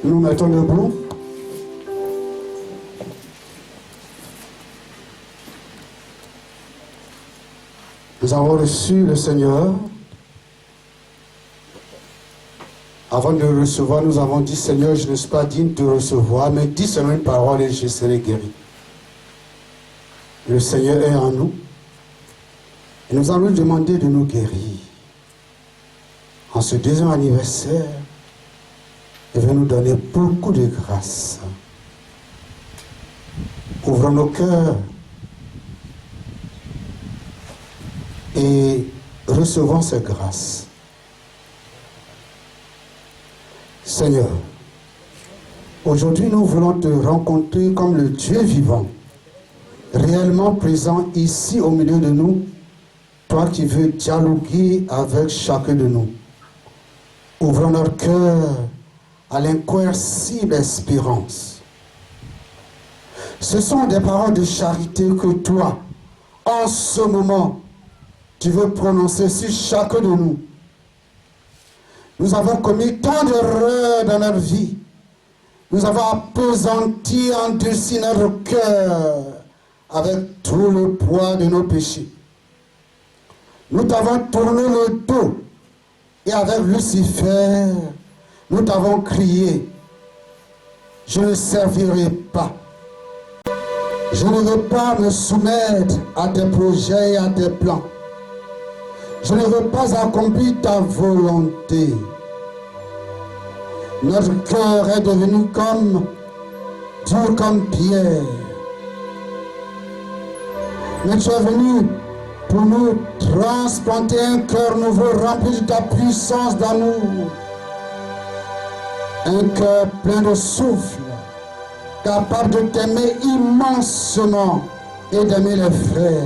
Nous nous mettons debout. Nous avons reçu le Seigneur. Avant de le recevoir, nous avons dit, Seigneur, je ne suis pas digne de recevoir, mais dis seulement une parole et je serai guéri. Le Seigneur est en nous. Et nous allons lui demander de nous guérir. En ce deuxième anniversaire, il va nous donner beaucoup de grâce. Ouvrons nos cœurs et recevons ces grâces. Seigneur, aujourd'hui nous voulons te rencontrer comme le Dieu vivant, réellement présent ici au milieu de nous, toi qui veux dialoguer avec chacun de nous. Ouvrons notre cœur à l'incoercible espérance. Ce sont des paroles de charité que toi, en ce moment, tu veux prononcer sur chacun de nous. Nous avons commis tant d'erreurs dans notre vie. Nous avons appesanti, endurci notre cœur avec tout le poids de nos péchés. Nous t'avons tourné le dos et avec Lucifer, nous t'avons crié, je ne servirai pas. Je ne veux pas me soumettre à tes projets et à tes plans. Je ne veux pas accomplir ta volonté. Notre cœur est devenu dur comme pierre. Mais tu es venu pour nous transplanter un cœur nouveau rempli de ta puissance d'amour. Un cœur plein de souffle, capable de t'aimer immensement et d'aimer les frères.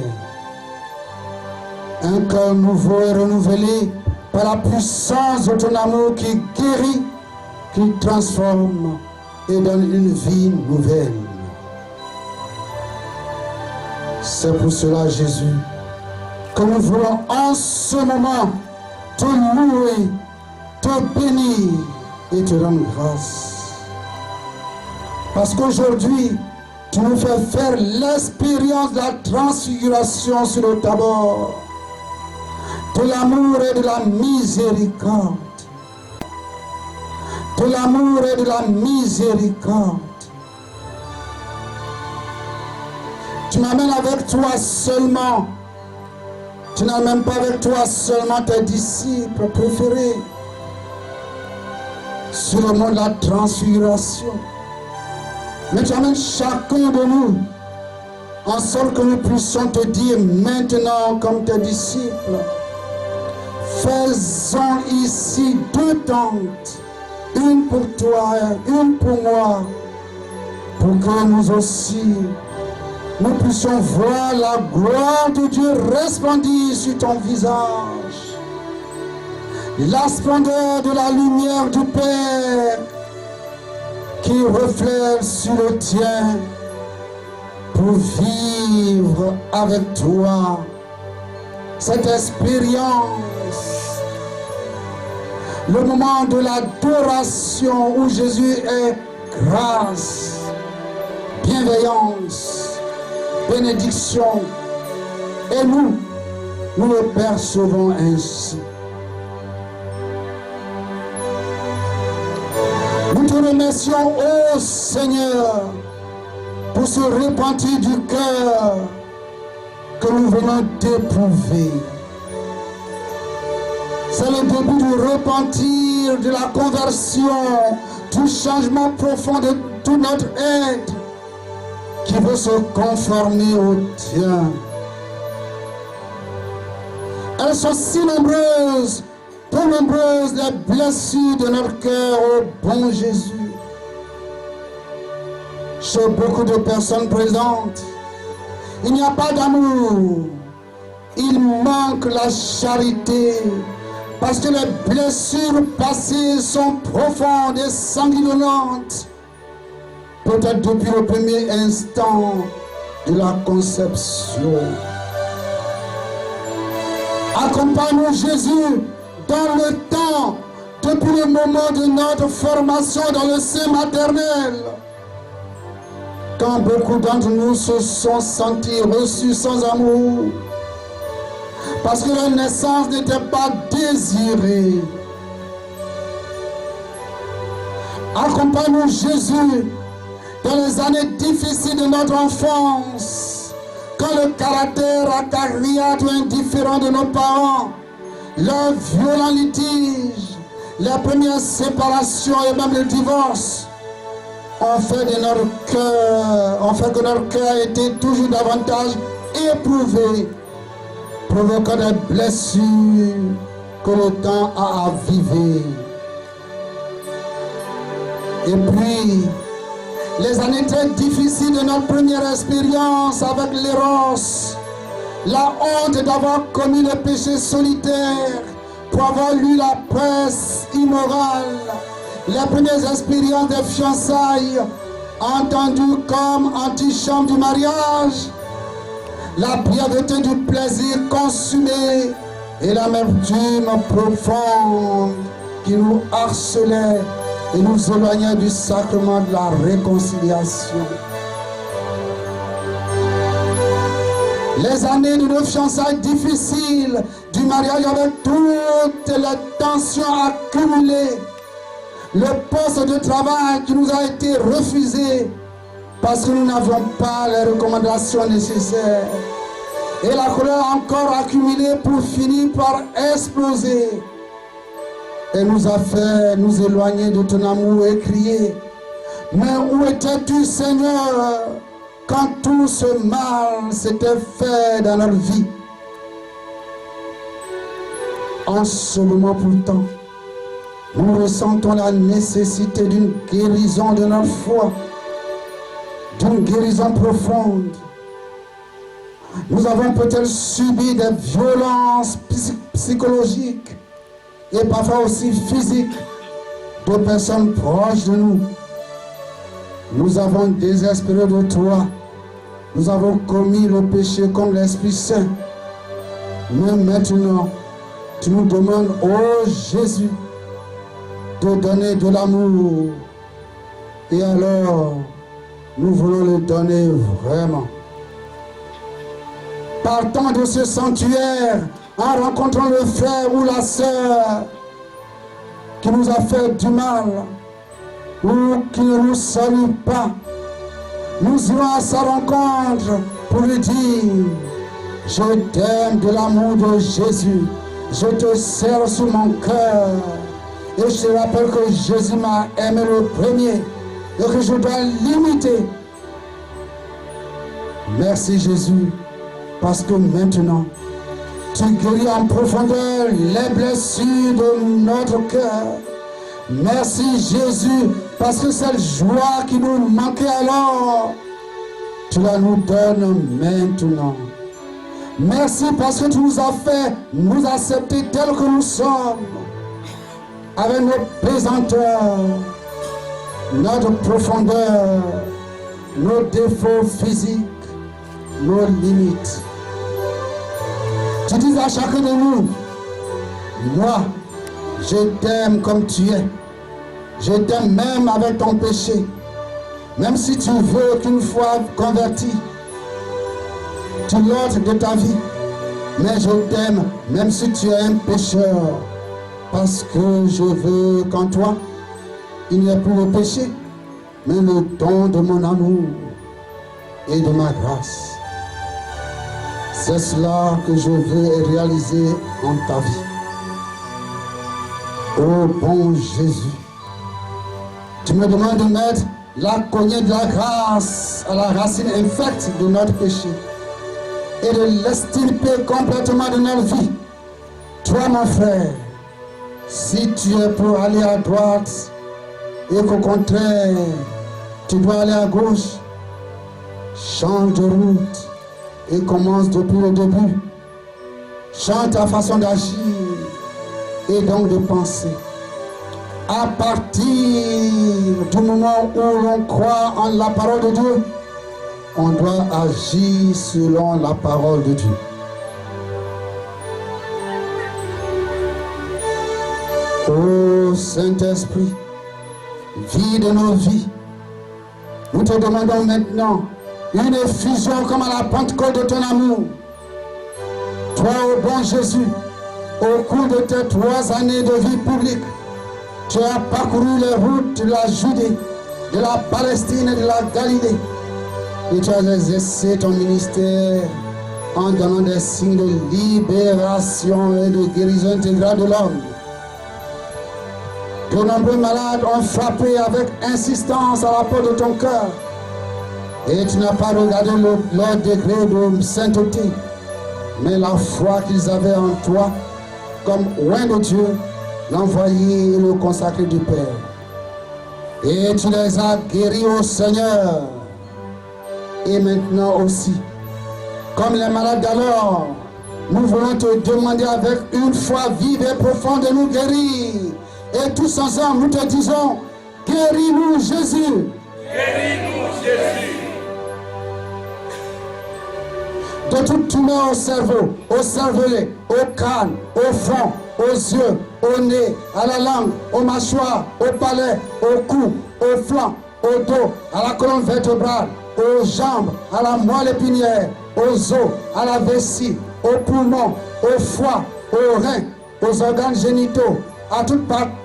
Un cœur nouveau et renouvelé par la puissance de ton amour qui guérit, qui transforme et donne une vie nouvelle. C'est pour cela, Jésus, que nous voulons en ce moment te louer, te bénir et te rendre grâce. Parce qu'aujourd'hui, tu nous fais faire l'expérience de la transfiguration sur le tabord, de l'amour et de la miséricorde. De l'amour et de la miséricorde. Tu m'amènes avec toi seulement. Tu n'amènes pas avec toi seulement tes disciples préférés sur le mont de la transfiguration. Mais tu amènes chacun de nous en sorte que nous puissions te dire maintenant comme tes disciples, faisons ici 2 tentes, une pour toi, une pour moi, pour que nous aussi, nous puissions voir la gloire de Dieu resplendir sur ton visage, la splendeur de la lumière du Père qui reflète sur le tien pour vivre avec toi cette expérience. Le moment de l'adoration où Jésus est grâce, bienveillance, bénédiction. Et nous le percevons ainsi. Nous te remercions, ô Seigneur, pour ce repentir du cœur que nous venons d'éprouver. C'est le début du repentir, de la conversion, du changement profond de tout notre être qui veut se conformer au tien. Elles sont si nombreuses, peu nombreuses les blessures de notre cœur, ô bon Jésus. Chez beaucoup de personnes présentes, il n'y a pas d'amour, il manque la charité. Parce que les blessures passées sont profondes et sanguinolentes. Peut-être depuis le premier instant de la conception. Accompagne-nous, Jésus, dans le temps depuis le moment de notre formation dans le sein maternel, quand beaucoup d'entre nous se sont sentis reçus sans amour, parce que la naissance n'était pas désirée. Accompagne-nous, Jésus, dans les années difficiles de notre enfance, quand le caractère acariâtre ou indifférent de nos parents, leurs violents litiges, les premières séparations et même le divorce, ont fait que notre cœur a été toujours davantage éprouvé, provoquant des blessures que le temps a avivées. Et puis, les années très difficiles de notre première expérience avec l'éros, la honte d'avoir commis le péché solitaire, pour avoir lu la presse immorale, les premières expériences des fiançailles, entendues comme antichambre du mariage, la brièveté du plaisir consumé et l'amertume profonde qui nous harcelait et nous éloignait du sacrement de la réconciliation. Les années de nos fiançailles difficiles, du mariage avec toutes les tensions accumulées, le poste de travail qui nous a été refusé parce que nous n'avions pas les recommandations nécessaires, et la colère encore accumulée pour finir par exploser, et nous a fait nous éloigner de ton amour et crier: mais où étais-tu, Seigneur, quand tout ce mal s'était fait dans notre vie? En ce moment pourtant, nous ressentons la nécessité d'une guérison de notre foi, d'une guérison profonde. Nous avons peut-être subi des violences psychologiques et parfois aussi physiques de personnes proches de nous. Nous avons désespéré de toi. Nous avons commis le péché comme l'Esprit Saint. Mais maintenant, tu nous demandes, ô Jésus, de donner de l'amour. Et alors, nous voulons le donner vraiment. Partant de ce sanctuaire, en rencontrant le frère ou la sœur qui nous a fait du mal, ou qui ne nous salue pas, nous irons à sa rencontre pour lui dire: je t'aime de l'amour de Jésus, je te serre sous mon cœur, et je te rappelle que Jésus m'a aimé le premier et que je dois l'imiter. Merci Jésus, parce que maintenant tu guéris en profondeur les blessures de notre cœur. Merci Jésus, parce que cette joie qui nous manquait alors, tu la nous donnes maintenant. Merci parce que tu nous as fait nous accepter tels que nous sommes, avec nos pesanteurs, notre profondeur, nos défauts physiques, nos limites. Tu dis à chacun de nous: moi, je t'aime comme tu es. Je t'aime même avec ton péché. Même si tu veux qu'une fois converti, tu l'ôtes de ta vie. Mais je t'aime même si tu es un pécheur. Parce que je veux qu'en toi, il n'y ait plus le péché, mais le don de mon amour et de ma grâce. C'est cela que je veux réaliser en ta vie. Ô bon Jésus, tu me demandes de mettre la cognée de la grâce à la racine infecte de notre péché et de l'extirper complètement de notre vie. Toi, mon frère, si tu es pour aller à droite et qu'au contraire, tu dois aller à gauche, change de route et commence depuis le début. Change ta façon d'agir et donc de penser. À partir du moment où l'on croit en la parole de Dieu, on doit agir selon la parole de Dieu. Oh Ô Saint-Esprit, vide nos vies. Nous te demandons maintenant une effusion comme à la Pentecôte de ton amour. Toi, ô bon Jésus, au cours de tes 3 années de vie publique, tu as parcouru les routes de la Judée, de la Palestine et de la Galilée. Et tu as exercé ton ministère en donnant des signes de libération et de guérison intégrale de l'homme. De nombreux malades ont frappé avec insistance à la porte de ton cœur. Et tu n'as pas regardé leur degré de sainteté, mais la foi qu'ils avaient en toi, comme oint de Dieu, l'envoyé et le consacré du Père. Et tu les as guéris au Seigneur. Et maintenant aussi, comme les malades d'alors, nous voulons te demander avec une foi vive et profonde de nous guérir. Et tous ensemble, nous te disons, guéris-nous Jésus. Guéris-nous Jésus. De toute tumeur au cerveau, au cervelet, au crâne, au front, aux yeux, au nez, à la langue, aux mâchoires, au palais, au cou, au flanc, au dos, à la colonne vertébrale, aux jambes, à la moelle épinière, aux os, à la vessie, aux poumons, au foie, aux reins, aux organes génitaux, à toute partie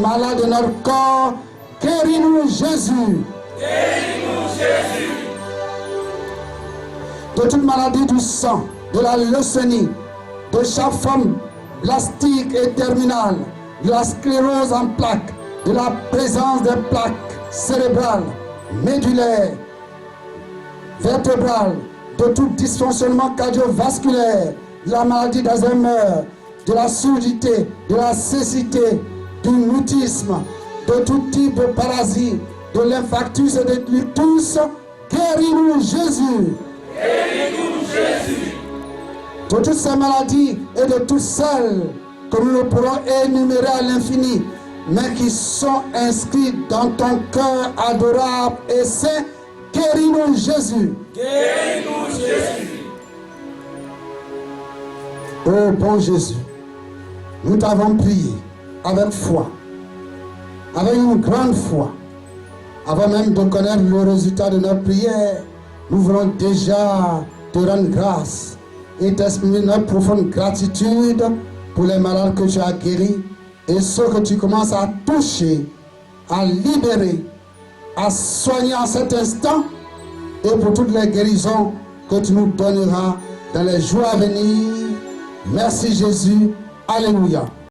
malade de notre corps. Guéris-nous Jésus. Guéris-nous Jésus. De toute maladie du sang, de la leucémie, de chaque forme plastique et terminale, de la sclérose en plaques, de la présence des plaques cérébrales, médulaires, vertébrales, de tout dysfonctionnement cardiovasculaire, de la maladie d'Alzheimer, de la surdité, de la cécité, du mutisme, de tout type de parasie, de l'infarctus et de l'ictus. Guéris-nous Jésus. Guéris-nous Jésus. De toutes ces maladies et de toutes celles que nous ne pourrons énumérer à l'infini, mais qui sont inscrites dans ton cœur adorable et saint, guéris-nous Jésus. Guéris-nous Jésus. Ô bon Jésus, nous t'avons prié avec foi, avec une grande foi. Avant même de connaître le résultat de notre prière, nous voulons déjà te rendre grâce et t'exprimer notre profonde gratitude pour les malades que tu as guéris et ceux que tu commences à toucher, à libérer, à soigner en cet instant, et pour toutes les guérisons que tu nous donneras dans les jours à venir. Merci Jésus. Alléluia.